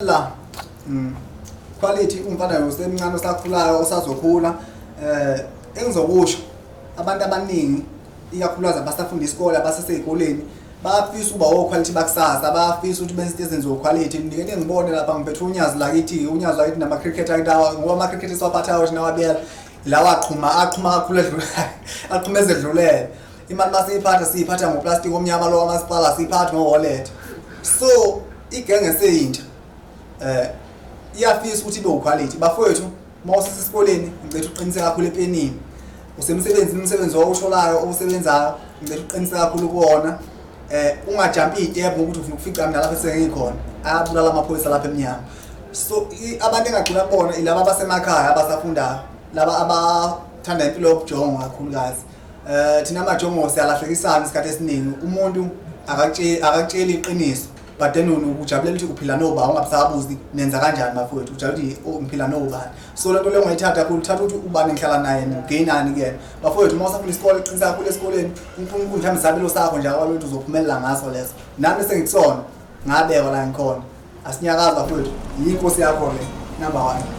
La quality umfana usemncane osakhulayo osazokhula engizokusho abantu abaningi ikakhulukazi abasafunda isikole abasesey'koleni bayafisa ukuba o-quality bakusasa bayafisa ukuthi benze izinto ezenziwe-quality. Ngike ngibone lapha ngiphethe unyazi lakithi nama-cricket akitawa ngoba ama-cricket esiwaphathayo thina wabiyela lawa aqhuma kakhulu aqhuma ezedlulele. Imali masiyiphatha siyiphatha ngoplastiki omnyama lo wamasipala siyiphatha ngo-wallet. So igenge seyintsha iyafisa ukuthi ibe uquality bafowethu mawusese esikoleni ngicela uqinise kakhulu epenini usemsebenzini umsebenzi owusholayo owusebenzayo ngicela uqinise kakhulu kuwona ungajump iy'tebhu ngokuthi ufuna ukufica mina lapha esengikhona ayabulala amaphoyisa lapha emnyama. So abantu engagcina kubona ilaba abasemakhaya abasafundayo laba abathanda impilo yobujongo kakhulukazi. Thina amajongo siyalahlekisana isikhathi esiningi umuntu akakutsheli iqiniso but then ujabulela ukuthi uphila nobani ungabusabuzi nenza kanjani bafowethu ujabulela ukuthi ngiphila nobani. So lento leyo ngayithatha kakhulu uthatha ukuthi ubani ngihlala naye ngigainani kuyena bafowethu uma usafuna isikole qinisa kakhulu esikoleni uNkulunkulu mhlawumbe isabelo sakho nje akwalutho uzophumelela ngaso leso nami sengikusona ngabekwa la ngikhona asinyakaza bafowethu yinkosi yakho le number 1.